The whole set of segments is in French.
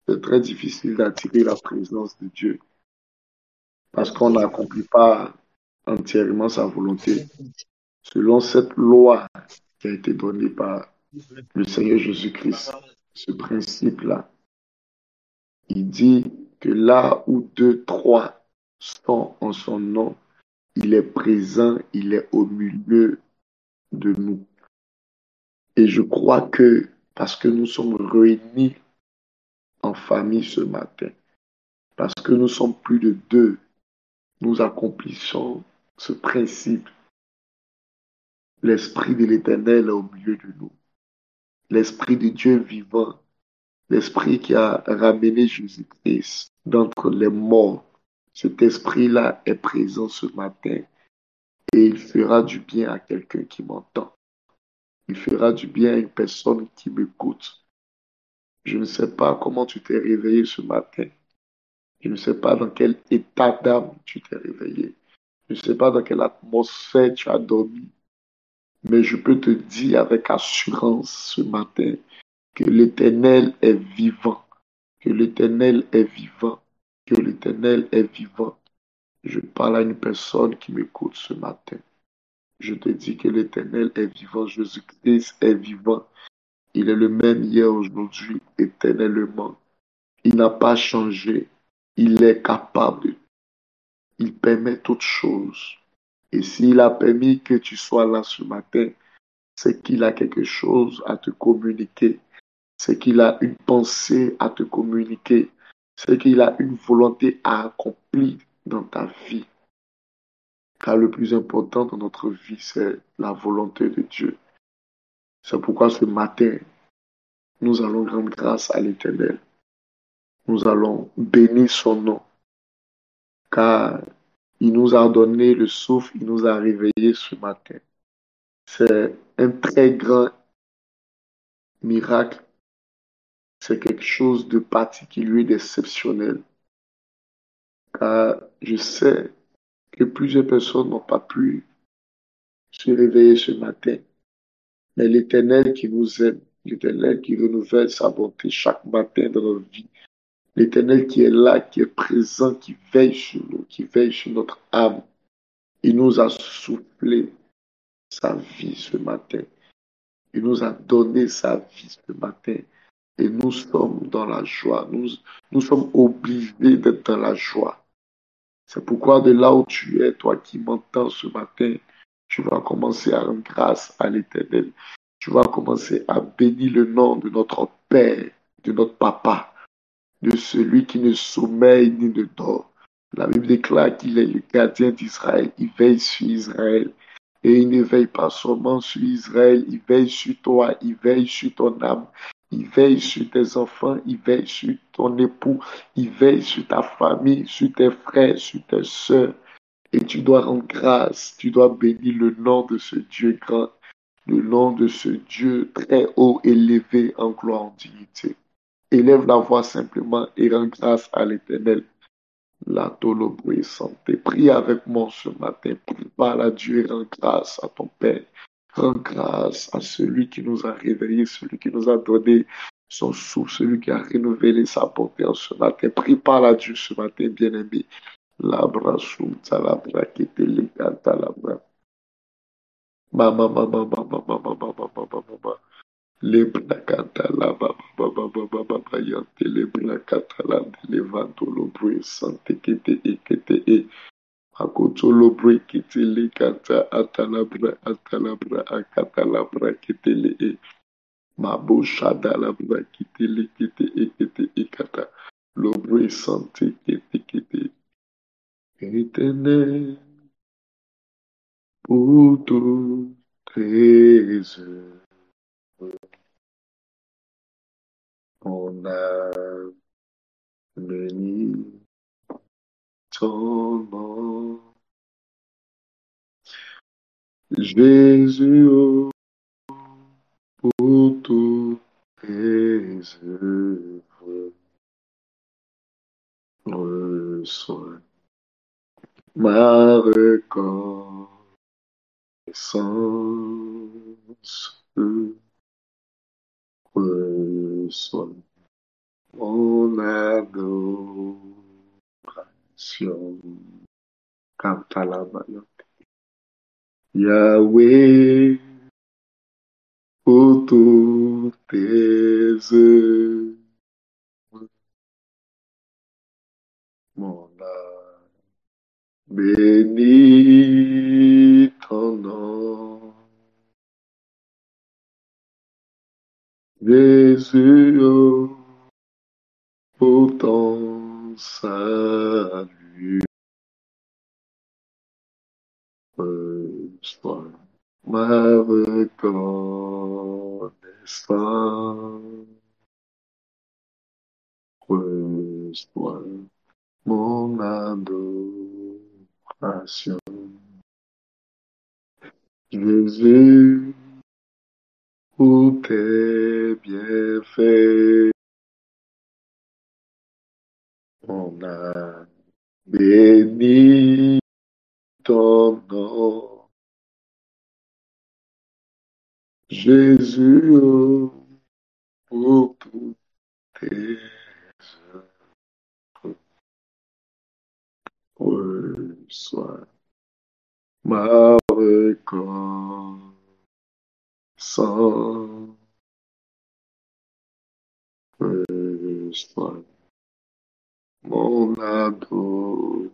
C'est très difficile d'attirer la présence de Dieu parce qu'on n'accomplit pas entièrement sa volonté selon cette loi qui a été donnée par le Seigneur Jésus-Christ. Ce principe-là, il dit que là où deux, trois sont en son nom, il est présent, il est au milieu de nous. Et je crois que parce que nous sommes réunis en famille ce matin, parce que nous sommes plus de deux, nous accomplissons ce principe. L'Esprit de l'Éternel est au milieu de nous. L'Esprit de Dieu vivant, l'Esprit qui a ramené Jésus-Christ d'entre les morts. Cet Esprit-là est présent ce matin et il fera du bien à quelqu'un qui m'entend. Il fera du bien à une personne qui m'écoute. Je ne sais pas comment tu t'es réveillé ce matin. Je ne sais pas dans quel état d'âme tu t'es réveillé. Je ne sais pas dans quelle atmosphère tu as dormi. Mais je peux te dire avec assurance ce matin que l'Éternel est vivant, que l'Éternel est vivant, que l'Éternel est vivant. Je parle à une personne qui m'écoute ce matin. Je te dis que l'Éternel est vivant, Jésus-Christ est vivant. Il est le même hier, aujourd'hui, éternellement. Il n'a pas changé. Il est capable. Il permet toutes choses. Et s'il a permis que tu sois là ce matin, c'est qu'il a quelque chose à te communiquer. C'est qu'il a une pensée à te communiquer. C'est qu'il a une volonté à accomplir dans ta vie. Car le plus important dans notre vie, c'est la volonté de Dieu. C'est pourquoi ce matin, nous allons rendre grâce à l'Éternel. Nous allons bénir son nom. Car il nous a donné le souffle, il nous a réveillés ce matin. C'est un très grand miracle. C'est quelque chose de particulier, d'exceptionnel. Car je sais que plusieurs personnes n'ont pas pu se réveiller ce matin. Mais l'Éternel qui nous aime, l'Éternel qui renouvelle sa bonté chaque matin dans notre vie, l'Éternel qui est là, qui est présent, qui veille sur nous, qui veille sur notre âme, il nous a soufflé sa vie ce matin. Il nous a donné sa vie ce matin. Et nous sommes dans la joie. Nous sommes obligés d'être dans la joie. C'est pourquoi de là où tu es, toi qui m'entends ce matin, tu vas commencer à rendre grâce à l'Éternel. Tu vas commencer à bénir le nom de notre Père, de notre Papa, de celui qui ne sommeille ni ne dort. La Bible déclare qu'il est le gardien d'Israël. Il veille sur Israël. Et il ne veille pas seulement sur Israël, il veille sur toi, il veille sur ton âme, il veille sur tes enfants, il veille sur ton époux, il veille sur ta famille, sur tes frères, sur tes sœurs. Et tu dois rendre grâce, tu dois bénir le nom de ce Dieu grand, le nom de ce Dieu très haut, élevé en gloire, en dignité. Élève la voix simplement et rends grâce à l'Éternel. La Tolobre santé. Prie avec moi ce matin. Prie par la Dieu et rends grâce à ton Père. Rends grâce à celui qui nous a réveillés, celui qui nous a donné son souffle, celui qui a renouvelé sa bonté en ce matin. Prie par la Dieu ce matin, bien-aimé. Labra soum talabra ketele katalabra. Mama mama mama mama mama mama mama. Le blakata la baba baba baba baba yante le blakata la le vantolo bwe sante kete e kete e. Akotolo bre kitele kata atalabra akatalabra kitele e mabo shadalabra kitele kete e kata lobre sante kete kete éternel pour toutes tes œuvres on a béni ton nom Jésus oh, pour toutes tes œuvres reçois ma reconnaissance reçois mon adoration. Cantalabaya. Yahweh, pour toutes tes œuvres, mon âme bénit ton nom. Jésus, oh, pour ton salut, sois ma reconnaissance, sois mon adoration. Jésus, pour tes bienfaits, on a béni ton nom. Jésus, oh, pour tous tes œuvres, sois ma reconnaissance, sois mon adoration.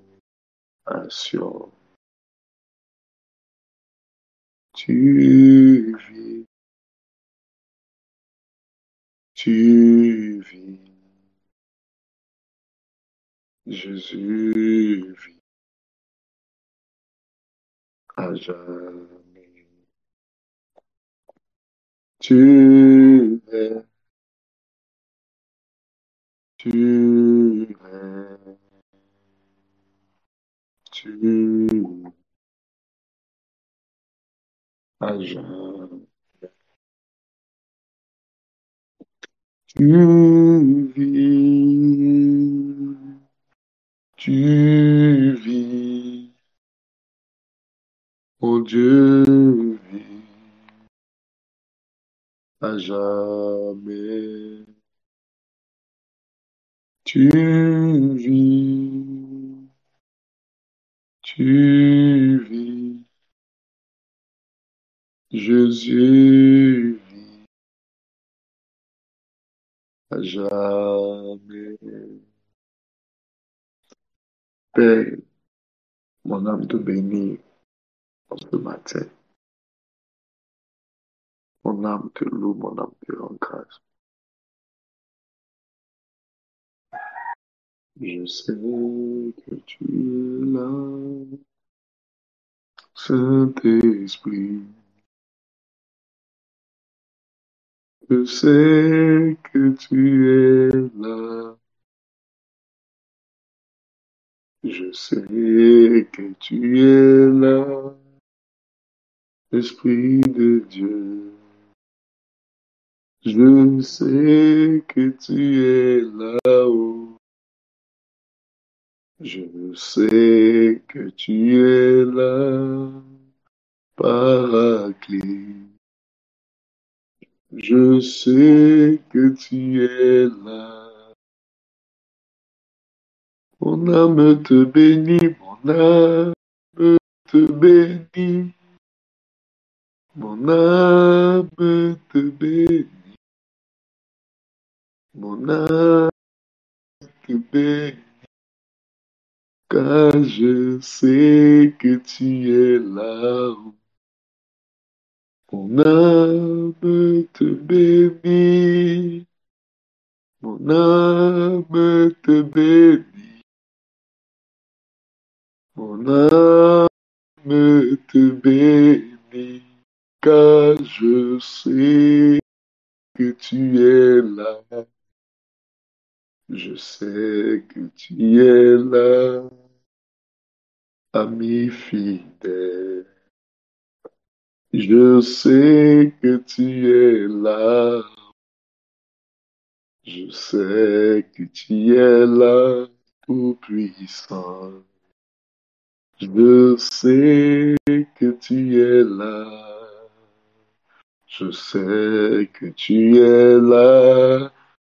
Tu vis, tu vis, Jésus vit à jamais. Tu es, tu es, tu à jamais. Tu vis, tu vis, mon Dieu vit à jamais. Tu vis, tu vis, Jésus vit à jamais. Père, mon âme te bénit en ce matin. Mon âme te loue, mon âme te rend grâce. Je sais que tu es là, Saint-Esprit. Je sais que tu es là. Je sais que tu es là, Esprit de Dieu. Je sais que tu es là-haut. Je sais que tu es là, Paraclet. Je sais que tu es là. Mon âme te bénit, mon âme te bénit. Mon âme te bénit. Mon âme te bénit. Car je sais que tu es là. Mon âme te bénit. Mon âme te bénit. Mon âme te bénit. Car je sais que tu es là. Je sais que tu es là, ami fidèle. Je sais que tu es là. Je sais que tu es là, tout puissant. Je sais que tu es là. Je sais que tu es là,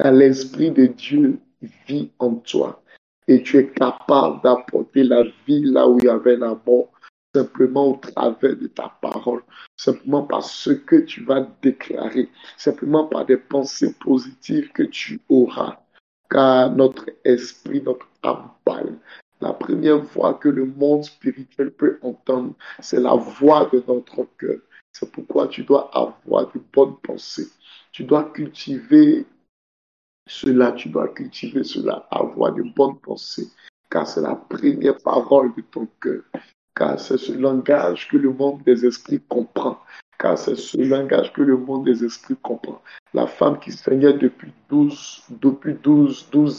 Car l'Esprit de Dieu vit en toi et tu es capable d'apporter la vie là où il y avait la mort, simplement au travers de ta parole, simplement par ce que tu vas déclarer, simplement par des pensées positives que tu auras. Car notre esprit, notre âme parle. La première voix que le monde spirituel peut entendre, c'est la voix de notre cœur. C'est pourquoi tu dois avoir de bonnes pensées. Tu dois cultiver cela, tu dois cultiver cela, avoir de bonnes pensées, car c'est la première parole de ton cœur, car c'est ce langage que le monde des esprits comprend, car c'est ce langage que le monde des esprits comprend. La femme qui saignait depuis 12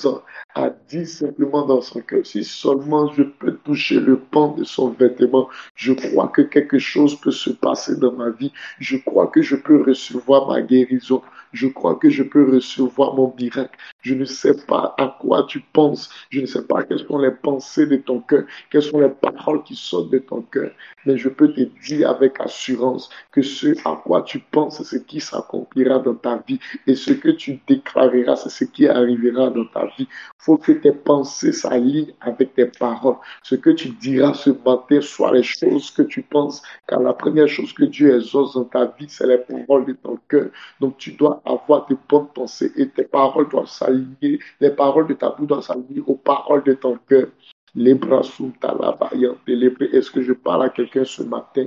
ans a dit simplement dans son cœur, si seulement je peux toucher le pan de son vêtement, je crois que quelque chose peut se passer dans ma vie, je crois que je peux recevoir ma guérison. Je crois que je peux recevoir mon miracle. Je ne sais pas à quoi tu penses. Je ne sais pas quelles sont les pensées de ton cœur, quelles sont les paroles qui sortent de ton cœur. Mais je peux te dire avec assurance que ce à quoi tu penses, c'est ce qui s'accomplira dans ta vie. Et ce que tu déclareras, c'est ce qui arrivera dans ta vie. Il faut que tes pensées s'alignent avec tes paroles. Ce que tu diras ce matin soit les choses que tu penses. Car la première chose que Dieu exauce dans ta vie, c'est les paroles de ton cœur. Donc, tu dois avoir de bonnes pensées et tes paroles doivent s'aligner, les paroles de ta bouche doivent s'aligner aux paroles de ton cœur. Les bras sous ta lavaillante. Est-ce que je parle à quelqu'un ce matin?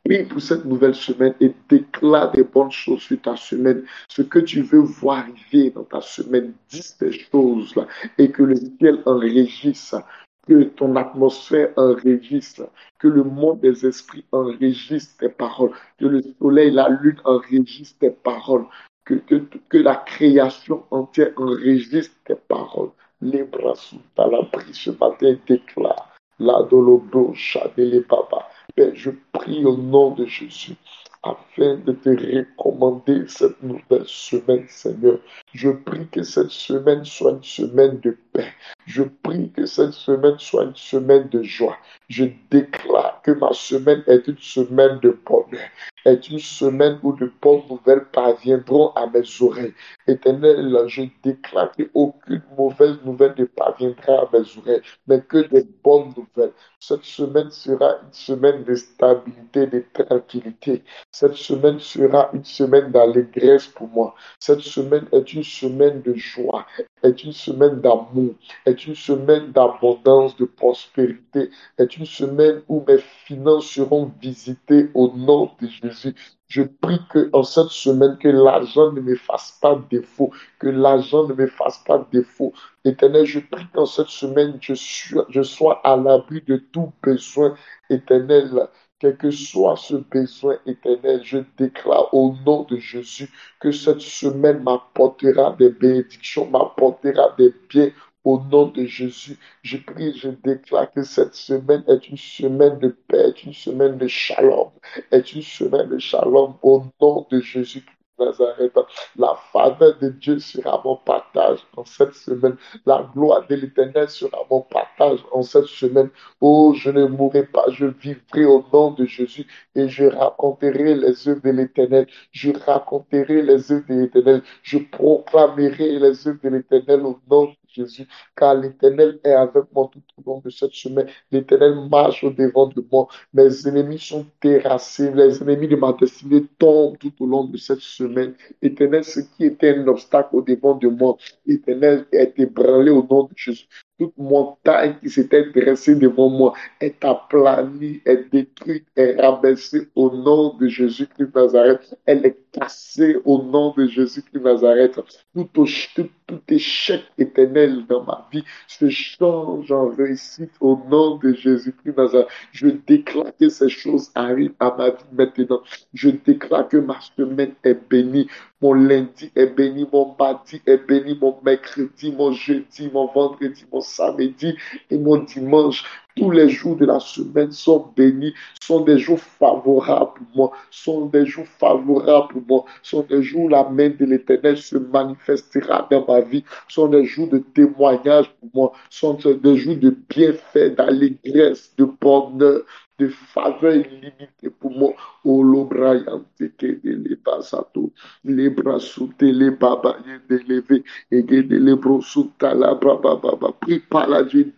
Prie pour cette nouvelle semaine et déclare des bonnes choses sur ta semaine. Ce que tu veux voir arriver dans ta semaine, dis ces choses-là et que le ciel enregistre, que ton atmosphère enregistre, que le monde des esprits enregistre tes paroles, que le soleil, la lune enregistre tes paroles, que la création entière enregistre tes paroles. Les bras sous ta la prie ce matin déclare la dolobro chadele baba. Père, je prie au nom de Jésus afin de te recommander cette nouvelle semaine, Seigneur. Je prie que cette semaine soit une semaine de paix. Je prie que cette semaine soit une semaine de joie. Je déclare que ma semaine est une semaine de bonheur, est une semaine où de bonnes nouvelles parviendront à mes oreilles. Éternel, je déclare qu'aucune mauvaise nouvelle ne parviendra à mes oreilles, mais que des bonnes nouvelles. Cette semaine sera une semaine de stabilité, de tranquillité. Cette semaine sera une semaine d'allégresse pour moi. Cette semaine est une semaine de joie, est une semaine d'amour, est une semaine d'abondance, de prospérité, est une semaine où mes finances seront visitées au nom de Jésus. Je prie que en cette semaine, que l'argent ne me fasse pas défaut, que l'argent ne me fasse pas défaut. Éternel, je prie qu'en cette semaine, je sois à l'abri de tout besoin éternel. Quel que soit ce besoin éternel, je déclare au nom de Jésus que cette semaine m'apportera des bénédictions, m'apportera des biens au nom de Jésus. Je prie, je déclare que cette semaine est une semaine de paix, est une semaine de shalom, est une semaine de shalom au nom de Jésus de Nazareth. La faveur de Dieu sera mon partage en cette semaine. La gloire de l'Éternel sera mon partage en cette semaine. Oh, je ne mourrai pas, je vivrai au nom de Jésus et je raconterai les œuvres de l'Éternel. Je raconterai les œuvres de l'Éternel. Je proclamerai les œuvres de l'Éternel au nom de Jésus, car l'Éternel est avec moi tout au long de cette semaine. L'Éternel marche au devant de moi. Mes ennemis sont terrassés. Les ennemis de ma destinée tombent tout au long de cette semaine. Éternel, ce qui était un obstacle au devant de moi, l'Éternel est ébranlé au nom de Jésus. Toute montagne qui s'était dressée devant moi est aplanie, est détruite, est rabaissée au nom de Jésus-Christ de Nazareth. Elle est cassée au nom de Jésus-Christ de Nazareth. Tout échec éternel dans ma vie se change en réussite au nom de Jésus-Christ de Nazareth. Je déclare que ces choses arrivent à ma vie maintenant. Je déclare que ma semaine est bénie. Mon lundi est béni, mon mardi est béni, mon mercredi, mon jeudi, mon vendredi, mon samedi et mon dimanche. tous les jours de la semaine sont bénis, sont des jours favorables pour moi, sont des jours favorables pour moi, sont des jours où la main de l'Éternel se manifestera dans ma vie, sont des jours de témoignage pour moi, sont des jours de bienfait, d'allégresse, de bonheur, de faveur illimitée pour moi. Oh, l'obrayan, les basato, les bras sautés, les babayés élevés, et les bras sautés, la baba. Prie par la Dieu,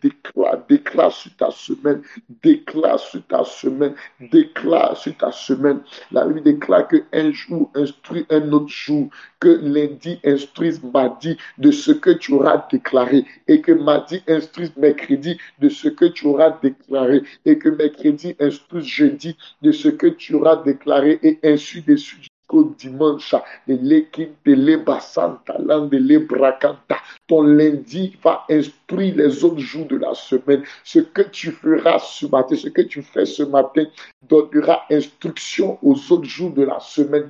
déclare sur ta semaine, déclare sur ta semaine, déclare sur ta semaine. La Bible déclare que un jour instruit un autre jour, que lundi instruise mardi de ce que tu auras déclaré, et que mardi instruise mercredi de ce que tu auras déclaré, et que mercredi instruise jeudi de ce que tu auras déclaré, et ainsi de suite jusqu'au dimanche. Ton lundi va instruire les autres jours de la semaine. Ce que tu feras ce matin, ce que tu fais ce matin, donnera instruction aux autres jours de la semaine.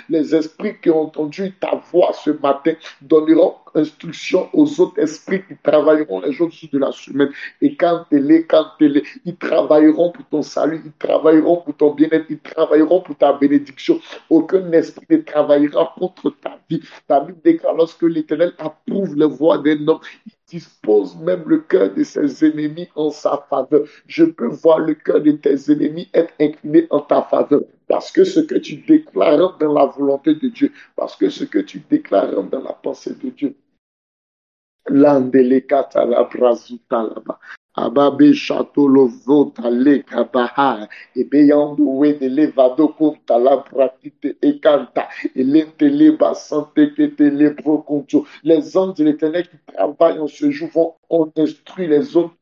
Les esprits qui ont entendu ta voix ce matin donneront instruction aux autres esprits qui travailleront les autres jours de la semaine. Et quand ils travailleront pour ton salut, ils travailleront pour ton bien-être, ils travailleront pour ta bénédiction. Aucun esprit ne travaillera contre ta vie. La Bible déclare lorsque l'Éternel approuve les voies d'un homme, il dispose même le cœur de ses ennemis en sa faveur. Je peux voir le cœur de tes ennemis être incliné en ta faveur. Parce que ce que tu déclares dans la volonté de Dieu, parce que ce que tu déclares dans la pensée de Dieu. Landelekata la brazuta là-bas. Ababe chateau lo vota le kabaha. Ebe yanduwe de levado kunta la pratique et canta. Et l'intele basante que te le proconto. Les anges de l'Éternel qui travaillent en ce jour vont instruire les autres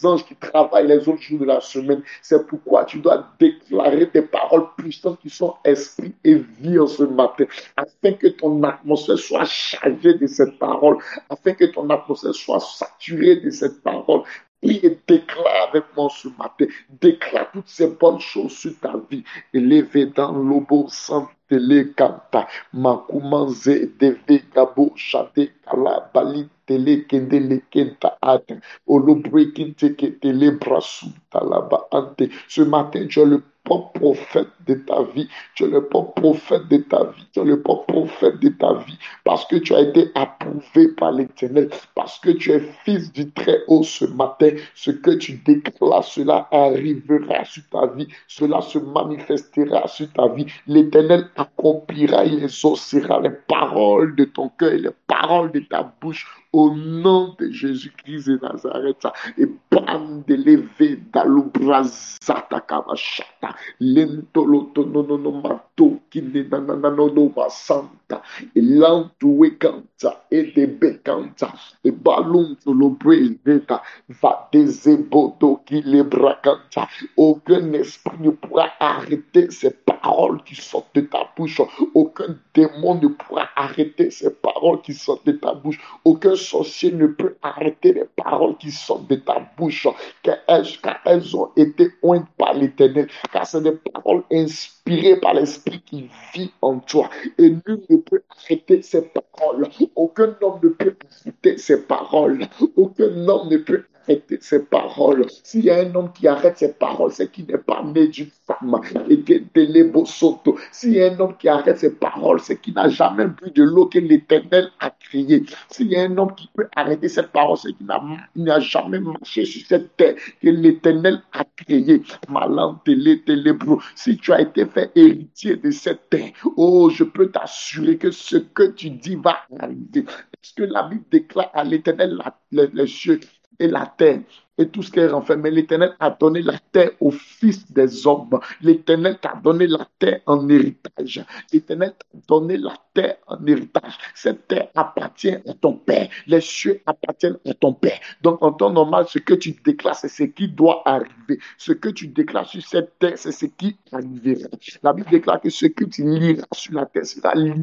anges qui travaillent les autres jours de la semaine. C'est pourquoi tu dois déclarer des paroles puissantes qui sont esprit et vie en ce matin, afin que ton atmosphère soit chargée de cette parole, afin que ton atmosphère soit saturée de cette parole. Prie et déclare avec moi ce matin. Déclare toutes ces bonnes choses sur ta vie. Élevé dans l'obo santé les canta. Makumanze deve gabo chate kala bali tele kende le kenta ate. Olo breaking teke tele brasu talaba ante. Ce matin, tu es le propre prophète de ta vie. Tu es le propre prophète de ta vie. Tu es le propre prophète de ta vie. Parce que tu as été approuvé par l'Éternel. Parce que tu es fils du Très-Haut ce matin. Ce que tu déclares, cela arrivera sur ta vie. Cela se manifestera sur ta vie. L'Éternel accomplira, il exaucera les paroles de ton cœur et les paroles de ta bouche au nom de Jésus-Christ de Nazareth. Et bam de lever d'alubrazata kamashata lentolotononomato kinenananono santa et l'antouekanta et de bekanta et balunzolobrezeta va deseboto qui les bracanta. Aucun esprit ne pourra arrêter ces paroles qui sortent de ta bouche. Aucun démon ne pourra arrêter ces paroles qui sortent de ta bouche. Aucun sorcier ne peut arrêter les paroles qui sortent de ta bouche, car elles ont été ointes par l'Éternel, car c'est des paroles inspirées par l'Esprit qui vit en toi. Et nul ne peut arrêter ces paroles. Aucun homme ne peut arrêter ces paroles. Aucun homme ne peut arrêter ces paroles. S'il y a un homme qui arrête ces paroles, c'est qu'il n'est pas né d'une femme. Et que s'il y a un homme qui arrête ces paroles, c'est qu'il n'a jamais bu de l'eau que l'Éternel a créée. S'il y a un homme qui peut arrêter cette parole, c'est qu'il n'a jamais marché sur cette terre que l'Éternel a créée. Si tu as été fait héritier de cette terre, oh, je peux t'assurer que ce que tu dis va arriver. Parce que la Bible déclare à l'Éternel les cieux et la terre et tout ce qu'elle renferme. Mais l'Éternel a donné la terre aux fils des hommes. L'Éternel t'a donné la terre en héritage. L'Éternel t'a donné la terre en héritage. Cette terre appartient à ton Père. Les cieux appartiennent à ton Père. Donc, en temps normal, ce que tu déclares, c'est ce qui doit arriver. Ce que tu déclares sur cette terre, c'est ce qui arrivera. La Bible déclare que ce que tu liras sur la terre sera lié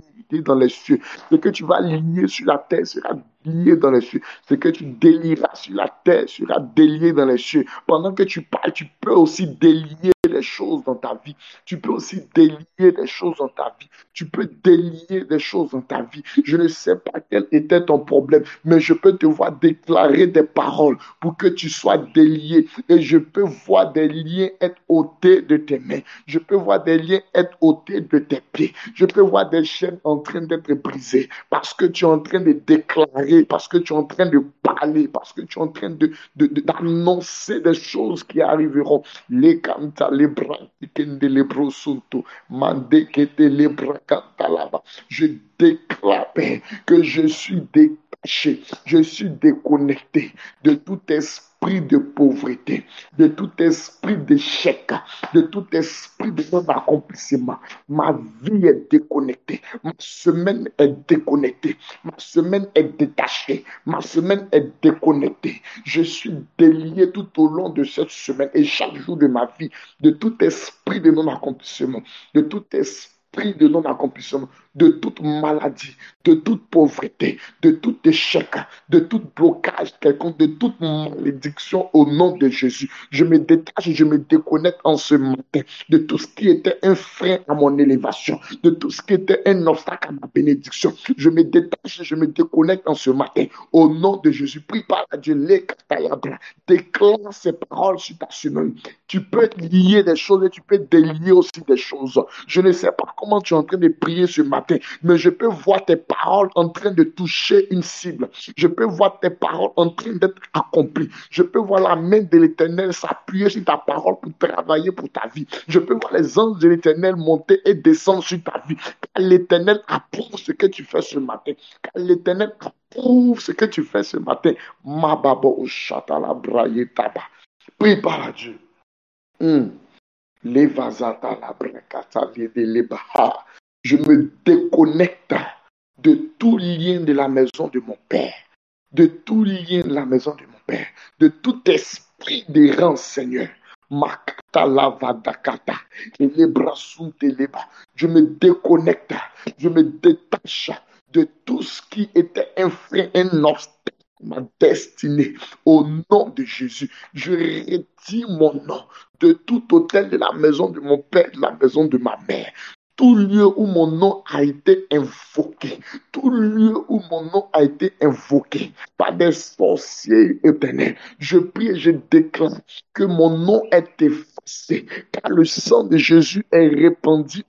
dans les cieux. Ce que tu vas lier sur la terre sera lié dans les cieux. Ce que tu délieras sur la terre sera délié dans les cieux. Pendant que tu parles, tu peux aussi délier les choses dans ta vie. Tu peux aussi délier des choses dans ta vie. Tu peux délier des choses dans ta vie. Je ne sais pas quel était ton problème, mais je peux te voir déclarer des paroles pour que tu sois délié. Et je peux voir des liens être ôtés de tes mains. Je peux voir des liens être ôtés de tes pieds. Je peux voir des chaînes en train d'être brisées parce que tu es en train de déclarer, parce que tu es en train de parler, parce que tu es en train d'annoncer des choses qui arriveront. Les canta, les bras, les brosunto, mande que te les bras canta là-bas. Je déclare que je suis détaché, je suis déconnecté de tout esprit de pauvreté, de tout esprit d'échec, de tout esprit de non-accomplissement. Ma vie est déconnectée, ma semaine est déconnectée, ma semaine est détachée, ma semaine est déconnectée. Je suis délié tout au long de cette semaine et chaque jour de ma vie de tout esprit de non-accomplissement, de tout esprit de non-accomplissement, de toute maladie, de toute pauvreté, de tout échec, de tout blocage quelconque, de toute malédiction au nom de Jésus. Je me détache et je me déconnecte en ce matin de tout ce qui était un frein à mon élévation, de tout ce qui était un obstacle à ma bénédiction. Je me détache et je me déconnecte en ce matin au nom de Jésus. Prie par Dieu, déclare ces paroles sur ta semaine. Tu peux lier des choses et tu peux délier aussi des choses. Je ne sais pas comment tu es en train de prier ce matin, mais je peux voir tes paroles en train de toucher une cible. Je peux voir tes paroles en train d'être accomplies. Je peux voir la main de l'Éternel s'appuyer sur ta parole pour travailler pour ta vie. Je peux voir les anges de l'Éternel monter et descendre sur ta vie. Car l'Éternel approuve ce que tu fais ce matin. Car l'Éternel approuve ce que tu fais ce matin. Mababo Shatala Brayetaba. Prie par Dieu. Levazata la brakata lebaha. Je me déconnecte de tout lien de la maison de mon Père, de tout lien de la maison de mon Père, de tout esprit d'errance, Seigneur. Makata lavadakata, je me déconnecte, je me détache de tout ce qui était un frein, un obstacle ma destinée au nom de Jésus. Je retire mon nom de tout hôtel de la maison de mon père, de la maison de ma mère. Tout lieu où mon nom a été invoqué, tout lieu où mon nom a été invoqué par des sorciers éternels, je prie et je déclare que mon nom est effacé, car le sang de Jésus est répandu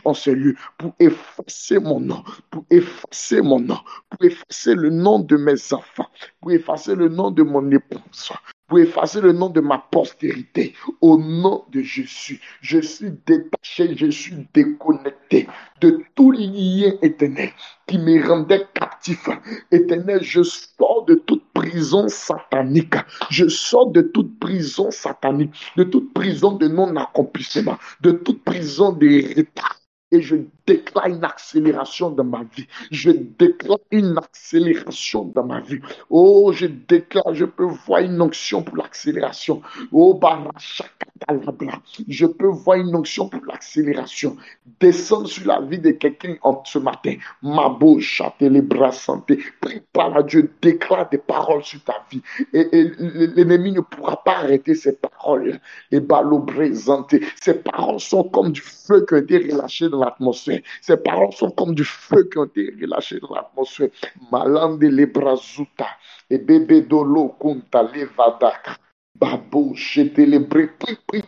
en ce lieu pour effacer mon nom, pour effacer mon nom, pour effacer le nom de mes enfants, pour effacer le nom de mon épouse, pour effacer le nom de ma postérité. Au nom de Jésus, je suis détaché, je suis déconnecté de tout lien éternel qui me rendait captif. Éternel, je sors de toute prison satanique. Je sors de toute prison satanique, de toute prison de non-accomplissement, de toute prison de retard. Et je déclare une accélération dans ma vie. Je déclare une accélération dans ma vie. Oh, je déclare, je peux voir une onction pour l'accélération. Oh, barachakatalabla. Je peux voir une onction pour l'accélération. Descendre sur la vie de quelqu'un ce matin. Mabo, châté les bras santé. Prépare à Dieu, déclare des paroles sur ta vie. Et l'ennemi ne pourra pas arrêter ces paroles. Et balo présenté. Ces paroles sont comme du feu qui ont été relâchés dans l'atmosphère. Ces paroles sont comme du feu qui ont été relâchés dans l'atmosphère. Malande les brazuta et bébé dolo kunta levadaka. Babo chete les bris. Pri.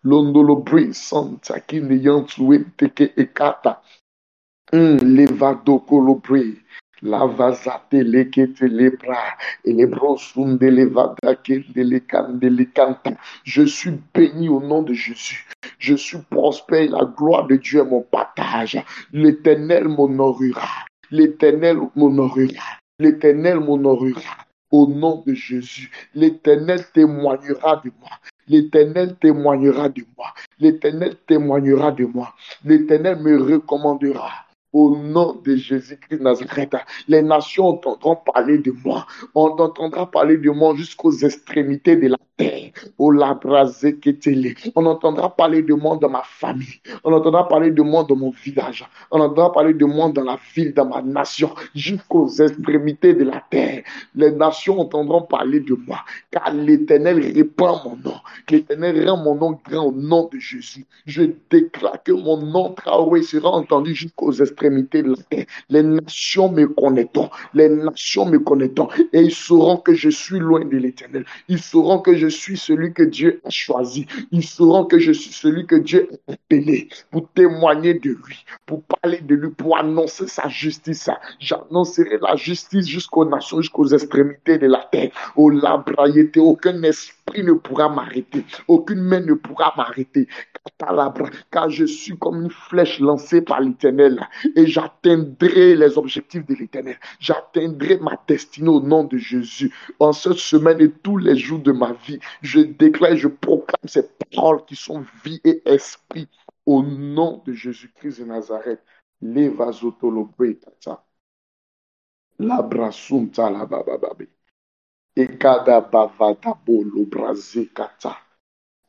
Londolo bris santa ki ne yantuwe teke ekata. Levado kolobri. La vazate lekete les bras et les brosum de levadake de lekanta. Je suis béni au nom de Jésus. Je suis prospère, la gloire de Dieu est mon partage. L'Éternel m'honorera. L'Éternel m'honorera. L'Éternel m'honorera. Au nom de Jésus, l'Éternel témoignera de moi. L'Éternel témoignera de moi. L'Éternel témoignera de moi. L'Éternel me recommandera Au nom de Jésus-Christ de Nazareth, les nations entendront parler de moi. On entendra parler de moi jusqu'aux extrémités de la terre. Au labrasé ketele. On entendra parler de moi dans ma famille. On entendra parler de moi dans mon village. On entendra parler de moi dans la ville, dans ma nation, jusqu'aux extrémités de la terre. Les nations entendront parler de moi, car l'Éternel répand mon nom. L'Éternel rend mon nom grand au nom de Jésus. Je déclare que mon nom Traoré sera entendu jusqu'aux extrémités de la terre. Les nations me connaîtront. Les nations me connaîtront. Et ils sauront que je suis loin de l'Éternel. Ils sauront que je suis celui que Dieu a choisi. Ils sauront que je suis celui que Dieu a appelé pour témoigner de lui, pour parler de lui, pour annoncer sa justice. J'annoncerai la justice jusqu'aux nations, jusqu'aux extrémités de la terre. Au labraïté, aucun esprit ne pourra m'arrêter. Aucune main ne pourra m'arrêter. Car je suis comme une flèche lancée par l'Éternel et j'atteindrai les objectifs de l'Éternel. J'atteindrai ma destinée au nom de Jésus. En cette semaine et tous les jours de ma vie, je déclare, je proclame ces paroles qui sont vie et esprit au nom de Jésus-Christ de Nazareth. Levazotolobretata, labrasumta lababababe, ekadabavadabolo-brazekata.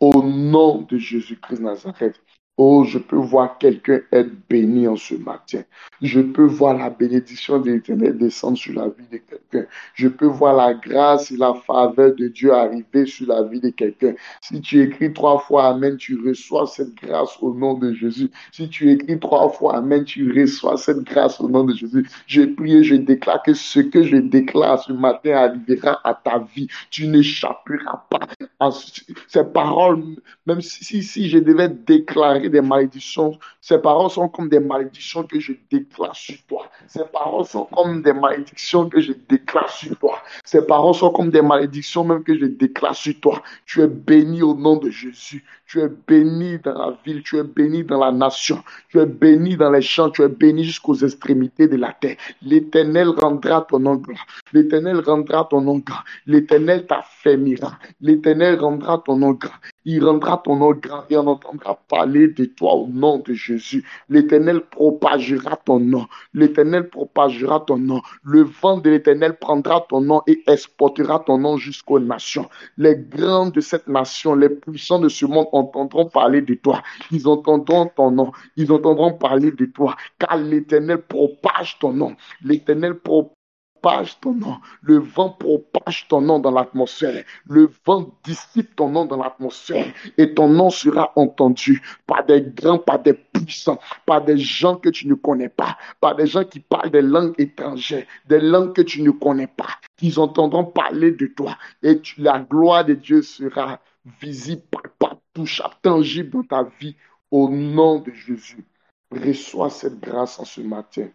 Au nom de Jésus-Christ de Nazareth. Oh, je peux voir quelqu'un être béni en ce matin. Je peux voir la bénédiction de l'Éternel descendre sur la vie de quelqu'un. Je peux voir la grâce et la faveur de Dieu arriver sur la vie de quelqu'un. Si tu écris 3 fois Amen, tu reçois cette grâce au nom de Jésus. Si tu écris 3 fois Amen, tu reçois cette grâce au nom de Jésus. Je prie et je déclare que ce que je déclare ce matin arrivera à ta vie. Tu n'échapperas pas à ces paroles, même si je devais déclarer des malédictions, ces paroles sont comme des malédictions que je déclare sur toi. Ces paroles sont comme des malédictions que je déclare sur toi. Ces paroles sont comme des malédictions même que je déclare sur toi. Tu es béni au nom de Jésus. Tu es béni dans la ville, tu es béni dans la nation, tu es béni dans les champs, tu es béni jusqu'aux extrémités de la terre. L'Éternel rendra ton nom grand. L'Éternel rendra ton nom grand. L'Éternel t'affermira. L'Éternel rendra ton nom grand. Il rendra ton nom grand et on entendra parler de toi au nom de Jésus. L'Éternel propagera ton nom. L'Éternel propagera ton nom. Le vent de l'Éternel prendra ton nom et exportera ton nom jusqu'aux nations. Les grands de cette nation, les puissants de ce monde entendront parler de toi. Ils entendront ton nom. Ils entendront parler de toi. Car l'Éternel propage ton nom. L'Éternel propage ton nom. Le vent propage ton nom dans l'atmosphère. Le vent dissipe ton nom dans l'atmosphère. Et ton nom sera entendu par des grands, par des puissants, par des gens que tu ne connais pas, par des gens qui parlent des langues étrangères, des langues que tu ne connais pas. Ils entendront parler de toi. Et la gloire de Dieu sera visible, palpable, touchable, tangible dans ta vie. Au nom de Jésus. Reçois cette grâce en ce matin.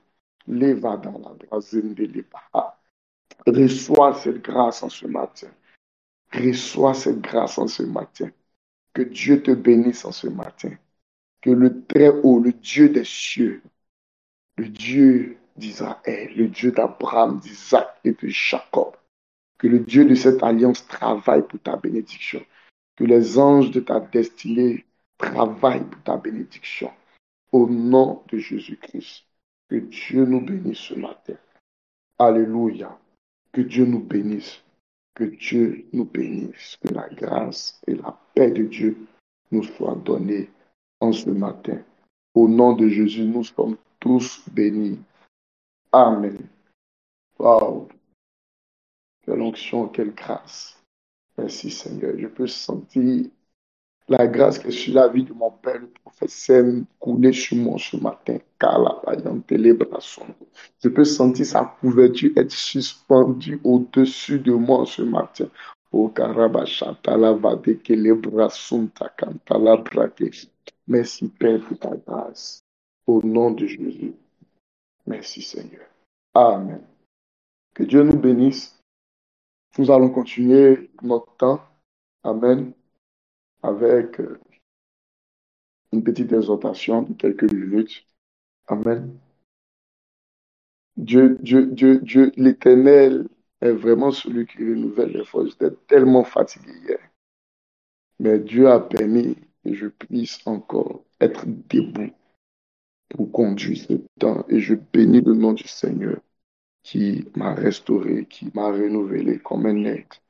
Leva dans la grâce de l'Éba. Reçois cette grâce en ce matin. Reçois cette grâce en ce matin. Que Dieu te bénisse en ce matin. Que le Très-Haut, le Dieu des cieux, le Dieu d'Israël, le Dieu d'Abraham, d'Isaac et de Jacob, que le Dieu de cette alliance travaille pour ta bénédiction. Que les anges de ta destinée travaillent pour ta bénédiction. Au nom de Jésus-Christ. Que Dieu nous bénisse ce matin. Alléluia. Que Dieu nous bénisse. Que Dieu nous bénisse. Que la grâce et la paix de Dieu nous soient données en ce matin. Au nom de Jésus, nous sommes tous bénis. Amen. Wow. Quelle onction, quelle grâce. Merci Seigneur. Je peux sentir la grâce qui est sur la vie de mon père, le prophète Sem, couler sur moi ce matin. Car la vaillante les bras sont. Je peux sentir sa couverture être suspendue au-dessus de moi ce matin. O Karabachata la vade que les bras sont ta canta la braque. Merci Père pour ta grâce. Au nom de Jésus. Merci Seigneur. Amen. Que Dieu nous bénisse. Nous allons continuer notre temps. Amen. Avec une petite exhortation de quelques minutes. Amen. Dieu, l'Éternel est vraiment celui qui renouvelle les forces. J'étais tellement fatigué hier. Mais Dieu a permis que je puisse encore être debout. pour conduire ce temps. Et je bénis le nom du Seigneur qui m'a restauré, qui m'a renouvelé comme un être.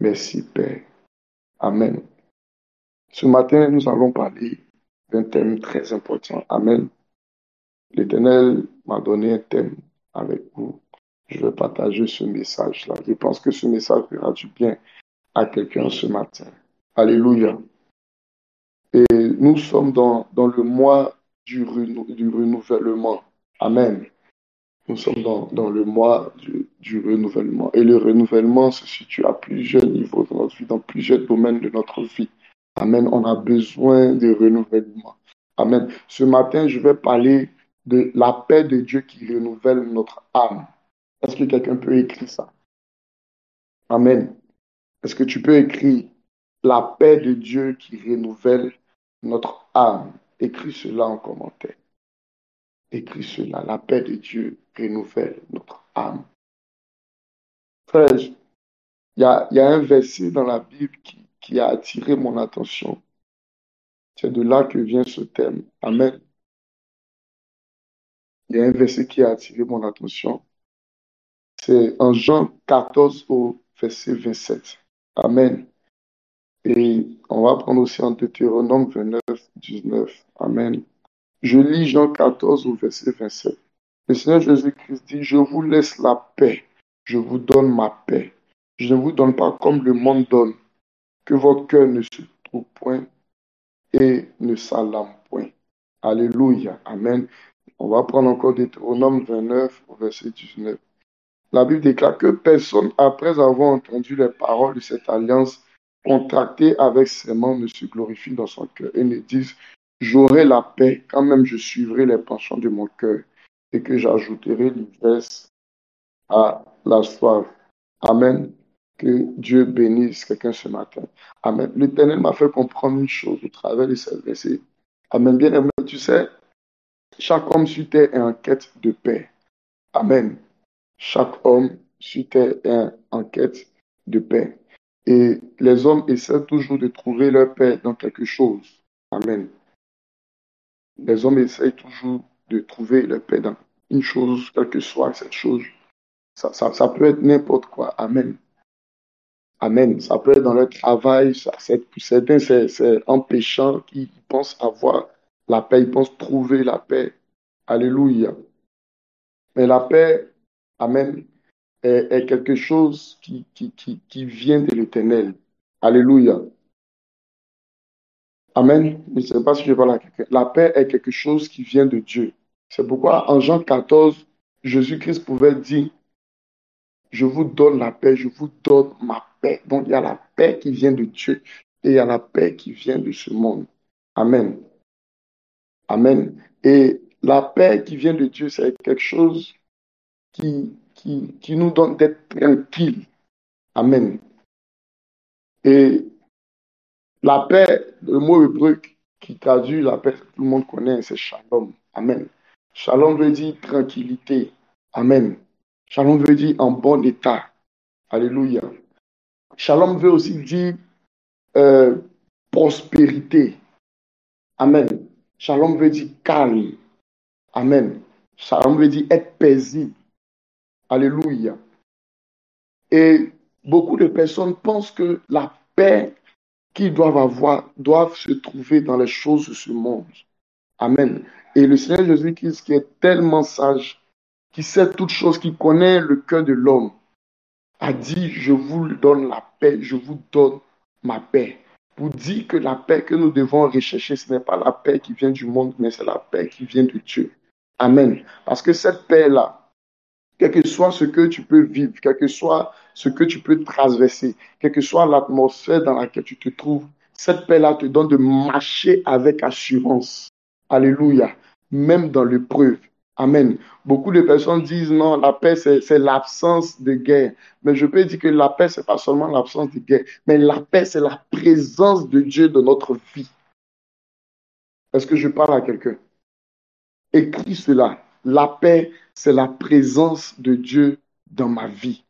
Merci, Père. Amen. Ce matin, nous allons parler d'un thème très important. Amen. L'Éternel m'a donné un thème avec vous. Je vais partager ce message-là. Je pense que ce message fera du bien à quelqu'un ce matin. Alléluia. Et nous sommes dans le mois du renouvellement. Amen. Nous sommes dans le mois du renouvellement. Et le renouvellement se situe à plusieurs niveaux de notre vie, dans plusieurs domaines de notre vie. Amen. On a besoin de renouvellement. Amen. Ce matin, je vais parler de la paix de Dieu qui renouvelle notre âme. Est-ce que quelqu'un peut écrire ça? Amen. Est-ce que tu peux écrire la paix de Dieu qui renouvelle notre âme? Écris cela en commentaire. Écris cela. La paix de Dieu renouvelle notre âme. Frère, il y a un verset dans la Bible qui a attiré mon attention. C'est de là que vient ce thème. Amen. Il y a un verset qui a attiré mon attention. C'est en Jean 14 au verset 27. Amen. Et on va prendre aussi en Deutéronome 29, 19. Amen. Je lis Jean 14 au verset 27. Le Seigneur Jésus-Christ dit, je vous laisse la paix, je vous donne ma paix. Je ne vous donne pas comme le monde donne, que votre cœur ne se trouve point et ne s'alarme point. Alléluia. Amen. On va prendre encore Deutéronome 29 au verset 19. La Bible déclare que personne, après avoir entendu les paroles de cette alliance contractée avec ses membres, ne se glorifie dans son cœur et ne dise, j'aurai la paix quand même je suivrai les penchants de mon cœur et que j'ajouterai l'ivresse à la soif. Amen. Que Dieu bénisse quelqu'un ce matin. Amen. L'Éternel m'a fait comprendre une chose au travers de cette verset. Amen. Bien aimé, tu sais, chaque homme sur terre est en quête de paix. Amen. Chaque homme sur terre est en quête de paix. Et les hommes essaient toujours de trouver leur paix dans quelque chose. Amen. Les hommes essayent toujours de trouver leur paix dans une chose, quelle que soit cette chose. Ça peut être n'importe quoi. Amen. Amen. Ça peut être dans leur travail. Pour certains, c'est en péchant qu'ils pensent avoir la paix. Ils pensent trouver la paix. Alléluia. Mais la paix, Amen, est quelque chose qui vient de l'Éternel. Alléluia. Amen. Je ne sais pas si je parle à quelqu'un. La paix est quelque chose qui vient de Dieu. C'est pourquoi en Jean 14, Jésus-Christ pouvait dire, je vous donne la paix, je vous donne ma paix. Donc il y a la paix qui vient de Dieu et il y a la paix qui vient de ce monde. Amen. Amen. Et la paix qui vient de Dieu, c'est quelque chose qui nous donne d'être tranquille. Amen. Et la paix, le mot hébreu qui traduit la paix, tout le monde connaît, c'est shalom. Amen. Shalom veut dire tranquillité. Amen. Shalom veut dire en bon état. Alléluia. Shalom veut aussi dire euh, prospérité. Amen. Shalom veut dire calme. Amen. Shalom veut dire être paisible. Alléluia. Et beaucoup de personnes pensent que la paix qu'ils doivent avoir doivent se trouver dans les choses de ce monde. Amen. Et le Seigneur Jésus-Christ, qui est tellement sage, qui sait toutes choses, qui connaît le cœur de l'homme, a dit, je vous donne la paix, je vous donne ma paix. Pour dire que la paix que nous devons rechercher, ce n'est pas la paix qui vient du monde, mais c'est la paix qui vient de Dieu. Amen. Parce que cette paix-là, quel que soit ce que tu peux vivre, quel que soit ce que tu peux traverser, quelle que soit l'atmosphère dans laquelle tu te trouves, cette paix-là te donne de marcher avec assurance. Alléluia. Même dans l'épreuve. Amen. Beaucoup de personnes disent non, la paix, c'est l'absence de guerre. Mais je peux dire que la paix, c'est pas seulement l'absence de guerre, mais la paix, c'est la présence de Dieu dans notre vie. Est-ce que je parle à quelqu'un? Écris cela. La paix, c'est la présence de Dieu dans ma vie.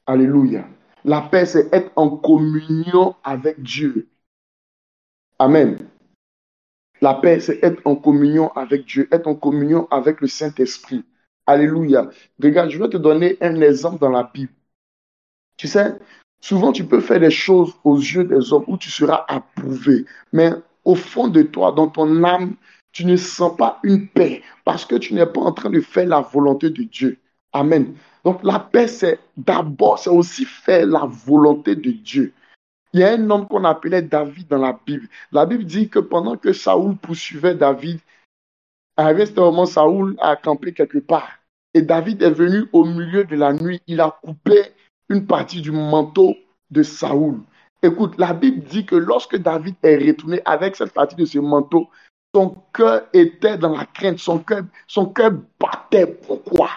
Alléluia. La paix, c'est être en communion avec Dieu. Amen. La paix, c'est être en communion avec Dieu, être en communion avec le Saint-Esprit. Alléluia. Regarde, je vais te donner un exemple dans la Bible. Tu sais, souvent tu peux faire des choses aux yeux des hommes où tu seras approuvé, mais au fond de toi, dans ton âme, tu ne sens pas une paix parce que tu n'es pas en train de faire la volonté de Dieu. Amen. Donc la paix, c'est d'abord, c'est aussi faire la volonté de Dieu. Il y a un homme qu'on appelait David dans la Bible. La Bible dit que pendant que Saoul poursuivait David, arrivé ce moment, Saoul a campé quelque part. Et David est venu au milieu de la nuit. Il a coupé une partie du manteau de Saoul. Écoute, la Bible dit que lorsque David est retourné avec cette partie de ce manteau, son cœur était dans la crainte, son cœur battait. Pourquoi?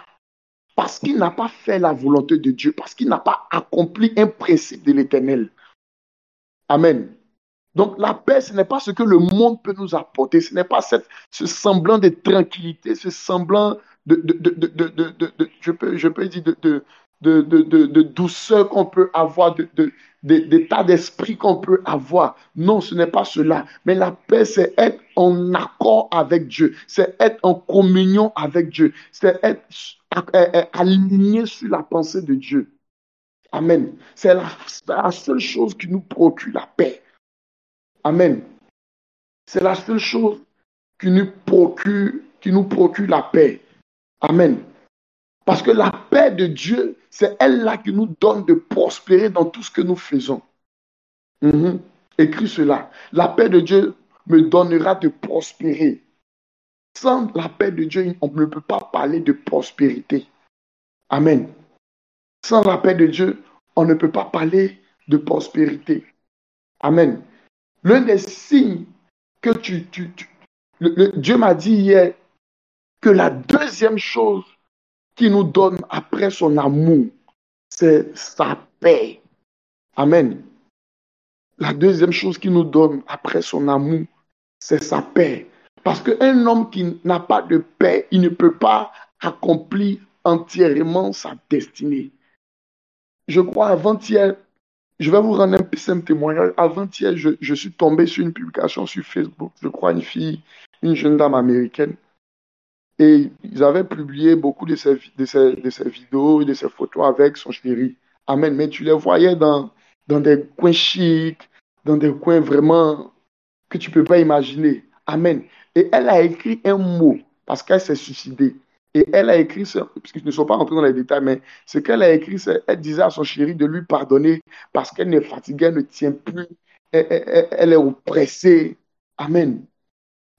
Parce qu'il n'a pas fait la volonté de Dieu, parce qu'il n'a pas accompli un principe de l'Éternel. Amen. Donc la paix, ce n'est pas ce que le monde peut nous apporter, ce n'est pas ce semblant de tranquillité, ce semblant je peux dire, de douceur qu'on peut avoir, d'état d'esprit qu'on peut avoir. Non, ce n'est pas cela. Mais la paix, c'est être en accord avec Dieu, c'est être en communion avec Dieu, c'est être aligné sur la pensée de Dieu. Amen. C'est la seule chose qui nous procure la paix. Amen. C'est la seule chose qui nous procure la paix. Amen. Parce que la paix de Dieu, c'est elle-là qui nous donne de prospérer dans tout ce que nous faisons. Mhm. Écris cela. La paix de Dieu me donnera de prospérer. Sans la paix de Dieu, on ne peut pas parler de prospérité. Amen. Sans la paix de Dieu, on ne peut pas parler de prospérité. Amen. L'un des signes que Dieu m'a dit hier que la deuxième chose qu'il nous donne après son amour, c'est sa paix. Amen. La deuxième chose qu'il nous donne après son amour, c'est sa paix. Parce qu'un homme qui n'a pas de paix, il ne peut pas accomplir entièrement sa destinée. Je crois avant-hier, je vais vous rendre un simple témoignage. Avant-hier, je suis tombé sur une publication sur Facebook. Je crois une fille, une jeune dame américaine. Et ils avaient publié beaucoup de ces vidéos et de ces photos avec son chéri. Amen. Mais tu les voyais dans des coins chics, dans des coins vraiment que tu ne peux pas imaginer. Amen. Et elle a écrit un mot parce qu'elle s'est suicidée. Et elle a écrit, puisque ne sont pas rentrés dans les détails, mais ce qu'elle a écrit, c'est elle disait à son chéri de lui pardonner parce qu'elle est fatiguée, elle ne tient plus, elle est oppressée. Amen.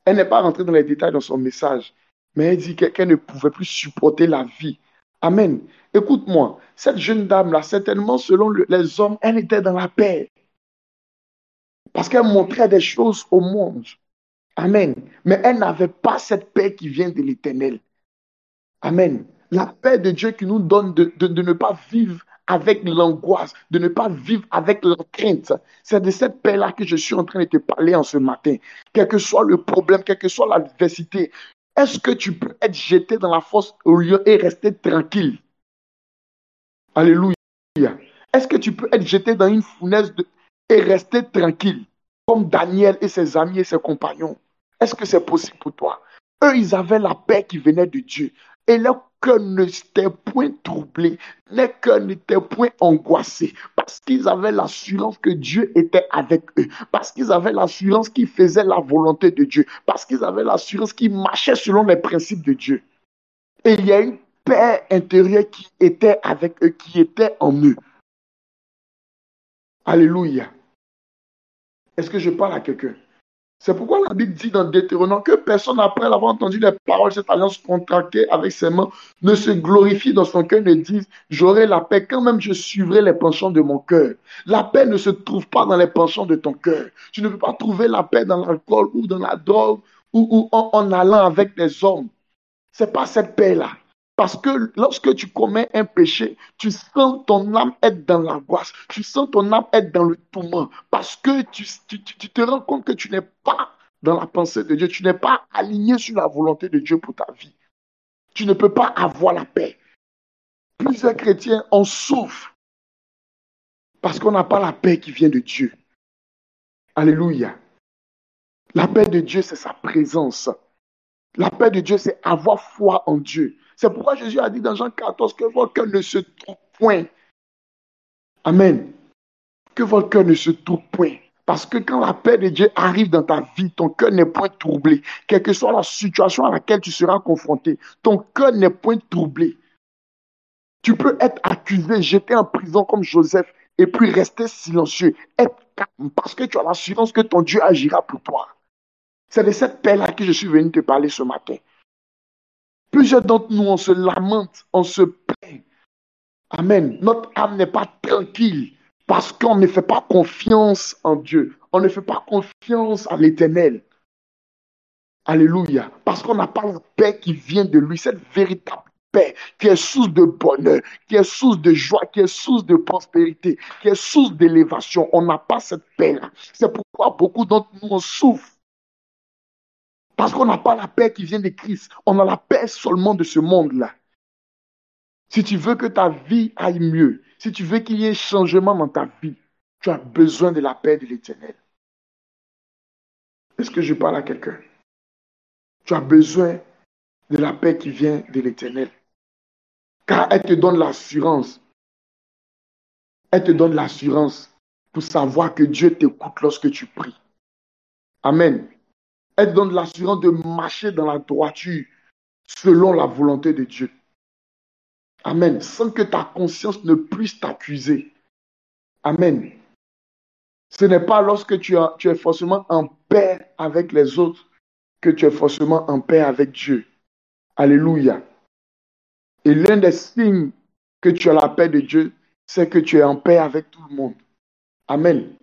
Elle n'est pas rentrée dans les détails dans son message, mais elle dit qu'elle ne pouvait plus supporter la vie. Amen. Écoute-moi, cette jeune dame-là, certainement, selon les hommes, elle était dans la paix. Parce qu'elle montrait des choses au monde. Amen. Mais elle n'avait pas cette paix qui vient de l'Éternel. Amen. La paix de Dieu qui nous donne de ne pas vivre avec l'angoisse, de ne pas vivre avec la crainte. C'est de cette paix-là que je suis en train de te parler en ce matin. Quel que soit le problème, quelle que soit l'adversité, est-ce que tu peux être jeté dans la fosse au lieu et rester tranquille? Alléluia. Est-ce que tu peux être jeté dans une fournaise et rester tranquille, comme Daniel et ses amis et ses compagnons? Est-ce que c'est possible pour toi? Eux, ils avaient la paix qui venait de Dieu. Et leur cœur ne s'était point troublé, leur cœur n'était point angoissé, parce qu'ils avaient l'assurance que Dieu était avec eux, parce qu'ils avaient l'assurance qu'ils faisaient la volonté de Dieu, parce qu'ils avaient l'assurance qu'ils marchaient selon les principes de Dieu. Et il y a une paix intérieure qui était avec eux, qui était en eux. Alléluia. Est-ce que je parle à quelqu'un? C'est pourquoi la Bible dit dans Deutéronome que personne, après avoir entendu les paroles de cette alliance contractée avec ses mains, ne se glorifie dans son cœur, ne dise, j'aurai la paix quand même je suivrai les penchants de mon cœur. La paix ne se trouve pas dans les penchants de ton cœur. Tu ne peux pas trouver la paix dans l'alcool ou dans la drogue ou en allant avec des hommes. Ce n'est pas cette paix-là. Parce que lorsque tu commets un péché, tu sens ton âme être dans l'angoisse, tu sens ton âme être dans le tourment, parce que tu te rends compte que tu n'es pas dans la pensée de Dieu, tu n'es pas aligné sur la volonté de Dieu pour ta vie. Tu ne peux pas avoir la paix. Plusieurs chrétiens en souffrent parce qu'on n'a pas la paix qui vient de Dieu. Alléluia. La paix de Dieu, c'est sa présence. La paix de Dieu, c'est avoir foi en Dieu. C'est pourquoi Jésus a dit dans Jean 14 que votre cœur ne se trouble point. Amen. Que votre cœur ne se trouble point. Parce que quand la paix de Dieu arrive dans ta vie, ton cœur n'est point troublé. Quelle que soit la situation à laquelle tu seras confronté, ton cœur n'est point troublé. Tu peux être accusé, jeté en prison comme Joseph, et puis rester silencieux, être calme, parce que tu as l'assurance que ton Dieu agira pour toi. C'est de cette paix-là que je suis venu te parler ce matin. Plusieurs d'entre nous, on se lamente, on se plaint. Amen. Notre âme n'est pas tranquille parce qu'on ne fait pas confiance en Dieu. On ne fait pas confiance à l'Éternel. Alléluia. Parce qu'on n'a pas la paix qui vient de lui, cette véritable paix qui est source de bonheur, qui est source de joie, qui est source de prospérité, qui est source d'élévation. On n'a pas cette paix-là. C'est pourquoi beaucoup d'entre nous, on souffre. Parce qu'on n'a pas la paix qui vient de Christ. On a la paix seulement de ce monde-là. Si tu veux que ta vie aille mieux, si tu veux qu'il y ait un changement dans ta vie, tu as besoin de la paix de l'Éternel. Est-ce que je parle à quelqu'un? Tu as besoin de la paix qui vient de l'Éternel. Car elle te donne l'assurance. Elle te donne l'assurance pour savoir que Dieu t'écoute lorsque tu pries. Amen. Elle te donne l'assurance de marcher dans la droiture selon la volonté de Dieu. Amen. Sans que ta conscience ne puisse t'accuser. Amen. Ce n'est pas lorsque tu es forcément en paix avec les autres que tu es forcément en paix avec Dieu. Alléluia. Et l'un des signes que tu as la paix de Dieu, c'est que tu es en paix avec tout le monde. Amen.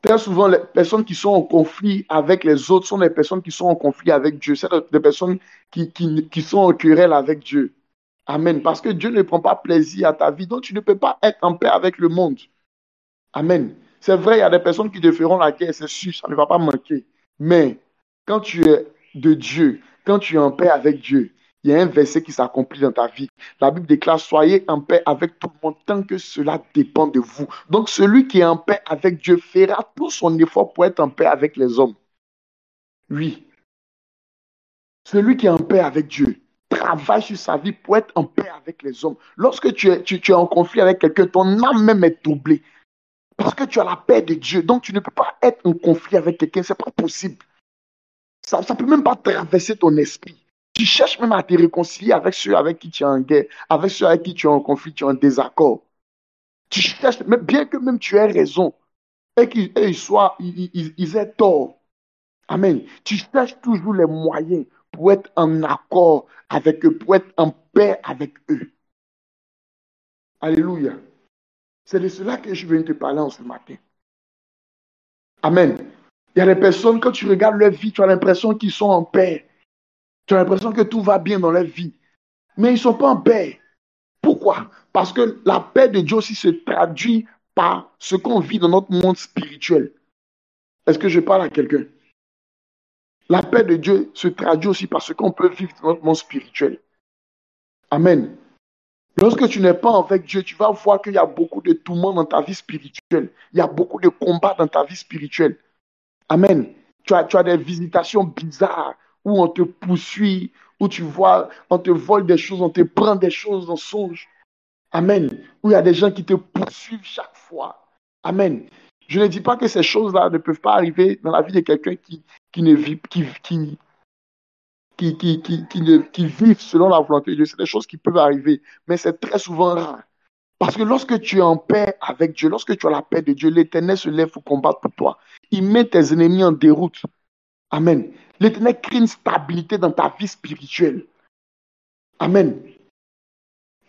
Très souvent, les personnes qui sont en conflit avec les autres sont les personnes qui sont en conflit avec Dieu. C'est des personnes qui sont en querelle avec Dieu. Amen. Parce que Dieu ne prend pas plaisir à ta vie, donc tu ne peux pas être en paix avec le monde. Amen. C'est vrai, il y a des personnes qui te feront la guerre, c'est sûr, ça ne va pas manquer. Mais quand tu es de Dieu, quand tu es en paix avec Dieu, il y a un verset qui s'accomplit dans ta vie. La Bible déclare, soyez en paix avec tout le monde tant que cela dépend de vous. Donc celui qui est en paix avec Dieu fera tout son effort pour être en paix avec les hommes. Oui. Celui qui est en paix avec Dieu travaille sur sa vie pour être en paix avec les hommes. Lorsque tu es en conflit avec quelqu'un, ton âme même est troublée. Parce que tu as la paix de Dieu. Donc, tu ne peux pas être en conflit avec quelqu'un. Ce n'est pas possible. Ça ne peut même pas traverser ton esprit. Tu cherches même à te réconcilier avec ceux avec qui tu es en guerre, avec ceux avec qui tu es en conflit, tu es en désaccord. Tu cherches, mais bien que même tu aies raison et qu'ils aient tort. Amen. Tu cherches toujours les moyens pour être en accord avec eux, pour être en paix avec eux. Alléluia. C'est de cela que je viens te parler en ce matin. Amen. Il y a des personnes, quand tu regardes leur vie, tu as l'impression qu'ils sont en paix. Tu as l'impression que tout va bien dans leur vie. Mais ils ne sont pas en paix. Pourquoi? Parce que la paix de Dieu aussi se traduit par ce qu'on vit dans notre monde spirituel. Est-ce que je parle à quelqu'un? La paix de Dieu se traduit aussi par ce qu'on peut vivre dans notre monde spirituel. Amen. Lorsque tu n'es pas avec Dieu, tu vas voir qu'il y a beaucoup de tourments dans ta vie spirituelle. Il y a beaucoup de combats dans ta vie spirituelle. Amen. Tu as des visitations bizarres où on te poursuit, où tu vois, on te vole des choses, on te prend des choses en songe. Amen. Où il y a des gens qui te poursuivent chaque fois. Amen. Je ne dis pas que ces choses-là ne peuvent pas arriver dans la vie de quelqu'un qui ne vit, qui vivent selon la volonté de Dieu. C'est des choses qui peuvent arriver, mais c'est très souvent rare. Parce que lorsque tu es en paix avec Dieu, lorsque tu as la paix de Dieu, l'Éternel se lève pour combattre pour toi. Il met tes ennemis en déroute. Amen. L'Éternel crée une stabilité dans ta vie spirituelle. Amen.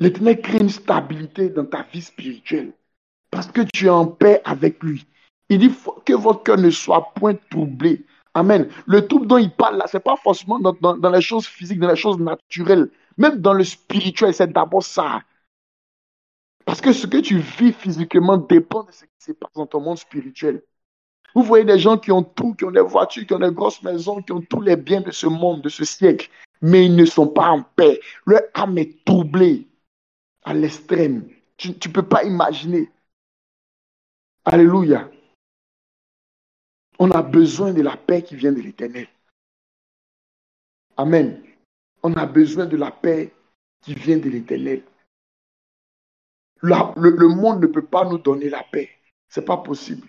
L'Éternel crée une stabilité dans ta vie spirituelle. Parce que tu es en paix avec lui. Il dit que votre cœur ne soit point troublé. Amen. Le trouble dont il parle là, ce n'est pas forcément dans les choses physiques, dans les choses naturelles. Même dans le spirituel, c'est d'abord ça. Parce que ce que tu vis physiquement dépend de ce qui se passe dans ton monde spirituel. Vous voyez des gens qui ont tout, qui ont des voitures, qui ont des grosses maisons, qui ont tous les biens de ce monde, de ce siècle, mais ils ne sont pas en paix. Leur âme est troublée à l'extrême. Tu ne peux pas imaginer. Alléluia. On a besoin de la paix qui vient de l'Éternel. Amen. On a besoin de la paix qui vient de l'Éternel. Le monde ne peut pas nous donner la paix. Ce n'est pas possible.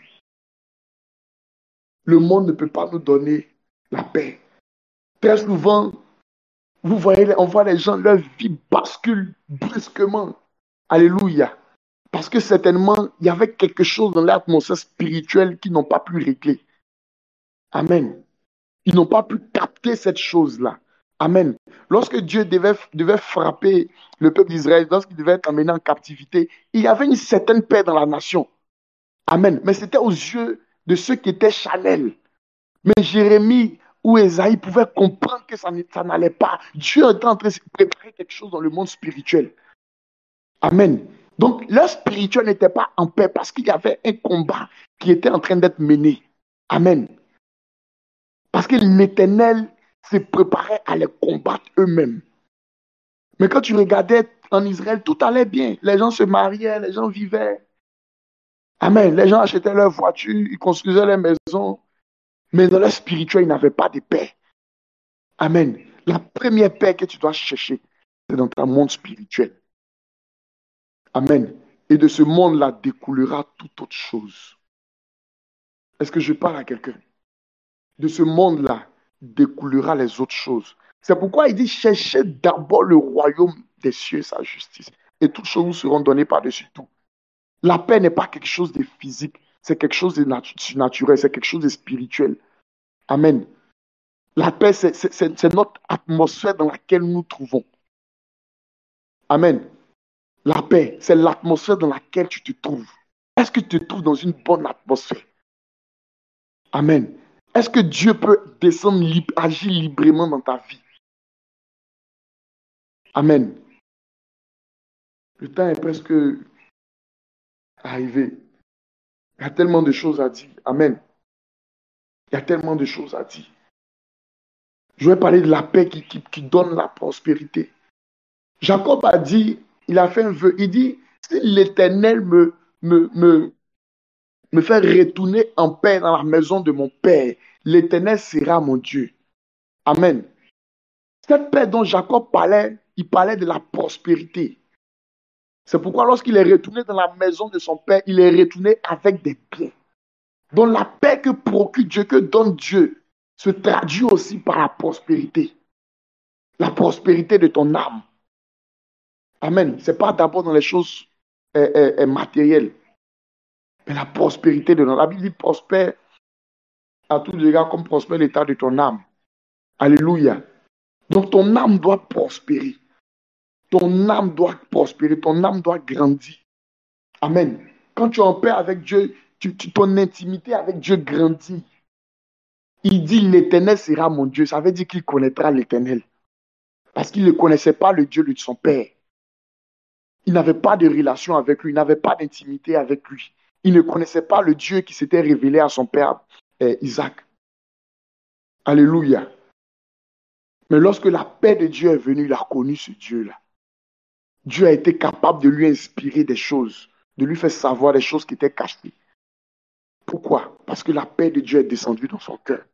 Le monde ne peut pas nous donner la paix. Très souvent, vous voyez, on voit les gens, leur vie bascule brusquement. Alléluia. Parce que certainement, il y avait quelque chose dans l'atmosphère spirituelle qu'ils n'ont pas pu régler. Amen. Ils n'ont pas pu capter cette chose-là. Amen. Lorsque Dieu devait frapper le peuple d'Israël, lorsqu'il devait être emmené en captivité, il y avait une certaine paix dans la nation. Amen. Mais c'était aux yeux de ceux qui étaient charnels. Mais Jérémie ou Ésaïe pouvaient comprendre que ça n'allait pas. Dieu était en train de préparer quelque chose dans le monde spirituel. Amen. Donc, leur spirituel n'était pas en paix parce qu'il y avait un combat qui était en train d'être mené. Amen. Parce que l'Éternel se préparait à les combattre eux-mêmes. Mais quand tu regardais en Israël, tout allait bien. Les gens se mariaient, les gens vivaient. Amen. Les gens achetaient leurs voitures, ils construisaient leurs maisons. Mais dans leur spirituel, ils n'avaient pas de paix. Amen. La première paix que tu dois chercher, c'est dans ton monde spirituel. Amen. Et de ce monde-là découlera toute autre chose. Est-ce que je parle à quelqu'un? De ce monde-là découlera les autres choses. C'est pourquoi il dit, cherchez d'abord le royaume des cieux, sa justice. Et toutes choses vous seront données par-dessus tout. La paix n'est pas quelque chose de physique, c'est quelque chose de naturel, c'est quelque chose de spirituel. Amen. La paix, c'est notre atmosphère dans laquelle nous nous trouvons. Amen. La paix, c'est l'atmosphère dans laquelle tu te trouves. Est-ce que tu te trouves dans une bonne atmosphère? Amen. Est-ce que Dieu peut descendre, agir librement dans ta vie? Amen. Le temps est presque arrivé. Il y a tellement de choses à dire. Amen. Il y a tellement de choses à dire. Je vais parler de la paix qui donne la prospérité. Jacob a dit, il a fait un vœu, il dit, si l'Éternel me, me, me fait retourner en paix dans la maison de mon Père, l'Éternel sera mon Dieu. Amen. Cette paix dont Jacob parlait, il parlait de la prospérité. C'est pourquoi lorsqu'il est retourné dans la maison de son Père, il est retourné avec des biens. Donc la paix que procure Dieu, que donne Dieu, se traduit aussi par la prospérité. La prospérité de ton âme. Amen. Ce n'est pas d'abord dans les choses matérielles, mais la prospérité de notre âme. La Bible dit prospère à tous les gars comme prospère l'état de ton âme. Alléluia. Donc ton âme doit prospérer. Ton âme doit prospérer. Ton âme doit grandir. Amen. Quand tu es en paix avec Dieu, ton intimité avec Dieu grandit. Il dit l'Éternel sera mon Dieu. Ça veut dire qu'il connaîtra l'Éternel. Parce qu'il ne connaissait pas le Dieu de son père. Il n'avait pas de relation avec lui. Il n'avait pas d'intimité avec lui. Il ne connaissait pas le Dieu qui s'était révélé à son père Isaac. Alléluia. Mais lorsque la paix de Dieu est venue, il a connu ce Dieu-là. Dieu a été capable de lui inspirer des choses, de lui faire savoir des choses qui étaient cachées. Pourquoi? Parce que la paix de Dieu est descendue dans son cœur.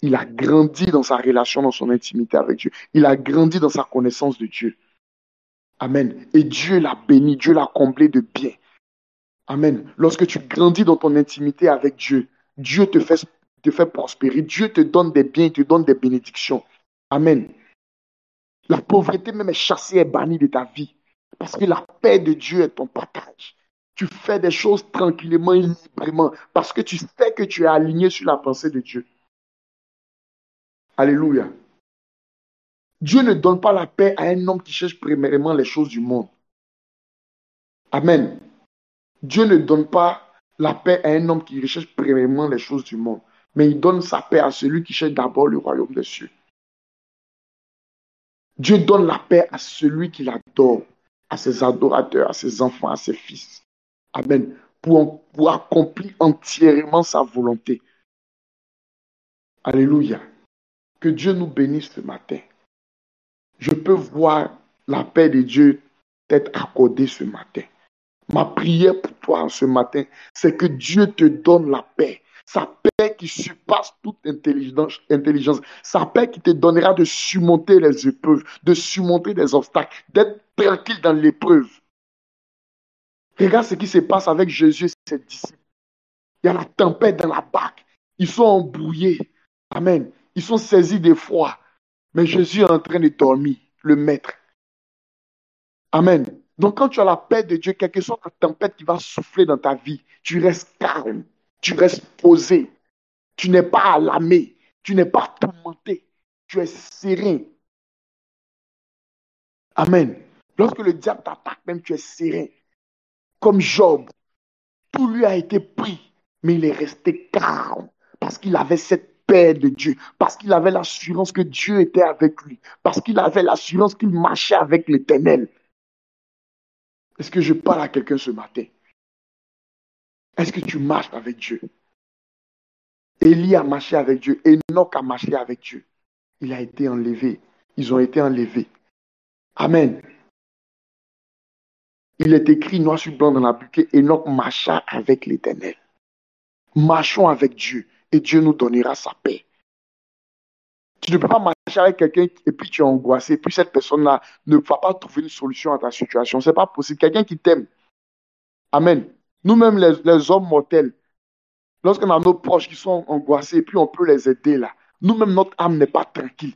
Il a grandi dans sa relation, dans son intimité avec Dieu. Il a grandi dans sa connaissance de Dieu. Amen. Et Dieu l'a béni, Dieu l'a comblé de bien. Amen. Lorsque tu grandis dans ton intimité avec Dieu, Dieu te fait prospérer. Dieu te donne des biens, il te donne des bénédictions. Amen. La pauvreté même est chassée et bannie de ta vie. Parce que la paix de Dieu est ton partage. Tu fais des choses tranquillement et librement. Parce que tu sais que tu es aligné sur la pensée de Dieu. Alléluia. Dieu ne donne pas la paix à un homme qui cherche premièrement les choses du monde. Amen. Dieu ne donne pas la paix à un homme qui recherche premièrement les choses du monde. Mais il donne sa paix à celui qui cherche d'abord le royaume des cieux. Dieu donne la paix à celui qui l'adore, à ses adorateurs, à ses enfants, à ses fils. Amen. Pour accomplir entièrement sa volonté. Alléluia. Que Dieu nous bénisse ce matin. Je peux voir la paix de Dieu t'être accordée ce matin. Ma prière pour toi ce matin, c'est que Dieu te donne la paix. Sa paix qui surpasse toute intelligence. Sa paix qui te donnera de surmonter les épreuves, de surmonter les obstacles, d'être tranquille dans l'épreuve. Regarde ce qui se passe avec Jésus et ses disciples. Il y a la tempête dans la barque. Ils sont embrouillés. Amen. Ils sont saisis d'effroi. Mais Jésus est en train de dormir, le maître. Amen. Donc quand tu as la paix de Dieu, quelle que soit la tempête qui va souffler dans ta vie, tu restes calme, tu restes posé, tu n'es pas alarmé, tu n'es pas tourmenté, tu es serein. Amen. Lorsque le diable t'attaque, même tu es serein. Comme Job, tout lui a été pris, mais il est resté calme parce qu'il avait cette paix de Dieu, parce qu'il avait l'assurance que Dieu était avec lui, parce qu'il avait l'assurance qu'il marchait avec l'Éternel. Est-ce que je parle à quelqu'un ce matin? Est-ce que tu marches avec Dieu? Élie a marché avec Dieu. Enoch a marché avec Dieu. Il a été enlevé. Ils ont été enlevés. Amen. Il est écrit noir sur blanc dans la Bible que Enoch marcha avec l'Éternel. Marchons avec Dieu et Dieu nous donnera sa paix. Tu ne peux pas marcher avec quelqu'un et puis tu es angoissé, puis cette personne-là ne va pas trouver une solution à ta situation. Ce n'est pas possible. Quelqu'un qui t'aime. Amen. Nous-mêmes, les hommes mortels, lorsqu'on a nos proches qui sont angoissés, puis on peut les aider là. Nous-mêmes, notre âme n'est pas tranquille.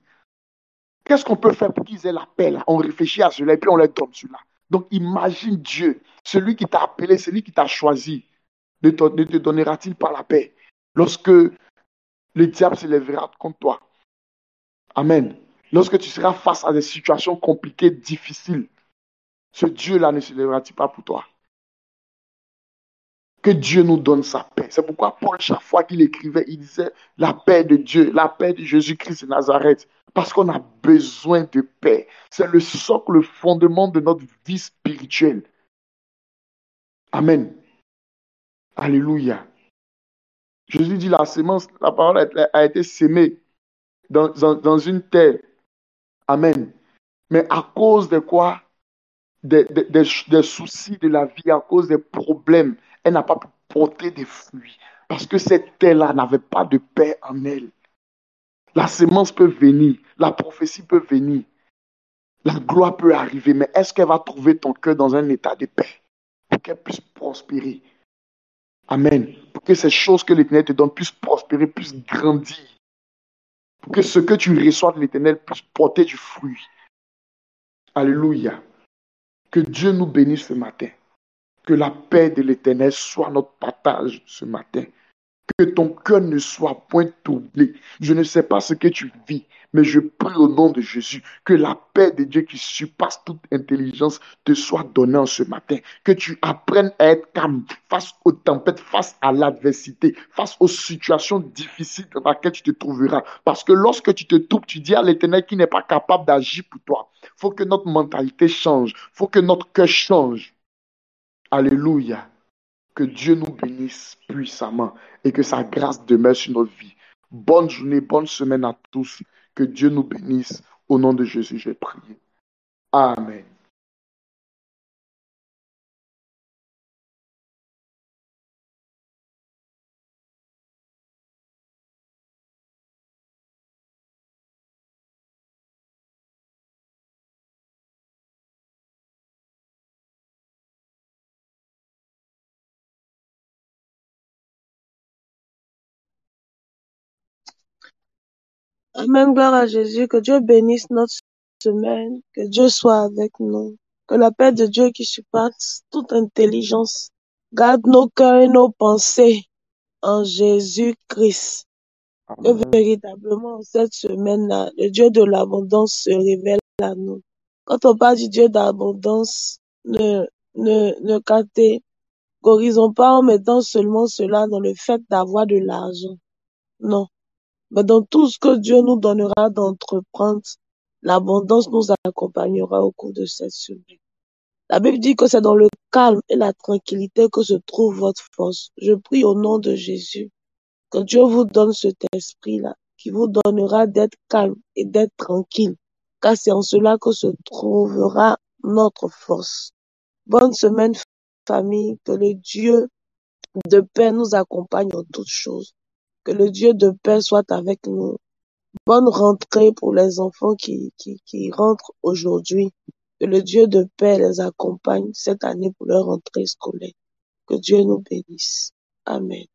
Qu'est-ce qu'on peut faire pour qu'ils aient la paix là? On réfléchit à cela et puis on les donne cela. Donc imagine Dieu, celui qui t'a appelé, celui qui t'a choisi, ne te donnera-t-il pas la paix lorsque le diable se lèvera contre toi? Amen. Lorsque tu seras face à des situations compliquées, difficiles, ce Dieu-là ne se lèvera-t-il pas pour toi? Que Dieu nous donne sa paix. C'est pourquoi Paul, chaque fois qu'il écrivait, il disait la paix de Dieu, la paix de Jésus-Christ de Nazareth. Parce qu'on a besoin de paix. C'est le socle, le fondement de notre vie spirituelle. Amen. Alléluia. Jésus dit la sémence, la parole a été sémée dans une terre. Amen. Mais à cause de quoi? Des soucis de la vie, à cause des problèmes, elle n'a pas pu porter des fruits. Parce que cette terre-là n'avait pas de paix en elle. La sémence peut venir, la prophétie peut venir, la gloire peut arriver, mais est-ce qu'elle va trouver ton cœur dans un état de paix pour qu'elle puisse prospérer? Amen. Pour que ces choses que l'Éternel te donne puissent prospérer, puissent grandir. Pour que ce que tu reçois de l'Éternel puisse porter du fruit. Alléluia. Que Dieu nous bénisse ce matin. Que la paix de l'Éternel soit notre partage ce matin. Que ton cœur ne soit point troublé. Je ne sais pas ce que tu vis, mais je prie au nom de Jésus que la paix de Dieu qui surpasse toute intelligence te soit donnée en ce matin. Que tu apprennes à être calme face aux tempêtes, face à l'adversité, face aux situations difficiles dans lesquelles tu te trouveras. Parce que lorsque tu te trouves, tu dis à l'Éternel qui n'est pas capable d'agir pour toi. Il faut que notre mentalité change. Il faut que notre cœur change. Alléluia. Que Dieu nous bénisse puissamment et que sa grâce demeure sur notre vie. Bonne journée, bonne semaine à tous. Que Dieu nous bénisse. Au nom de Jésus, j'ai prié. Amen. Amen, gloire à Jésus, que Dieu bénisse notre semaine, que Dieu soit avec nous, que la paix de Dieu qui surpasse toute intelligence garde nos cœurs et nos pensées en Jésus-Christ. Que Amen. véritablement, cette semaine-là, le Dieu de l'abondance se révèle à nous. Quand on parle du Dieu d'abondance, ne catégorisons pas en mettant seulement cela dans le fait d'avoir de l'argent. Non. Mais dans tout ce que Dieu nous donnera d'entreprendre, l'abondance nous accompagnera au cours de cette semaine. La Bible dit que c'est dans le calme et la tranquillité que se trouve votre force. Je prie au nom de Jésus que Dieu vous donne cet esprit-là, qui vous donnera d'être calme et d'être tranquille, car c'est en cela que se trouvera notre force. Bonne semaine, famille, que le Dieu de paix nous accompagne en toutes choses. Que le Dieu de paix soit avec nous. Bonne rentrée pour les enfants qui rentrent aujourd'hui. Que le Dieu de paix les accompagne cette année pour leur rentrée scolaire. Que Dieu nous bénisse. Amen.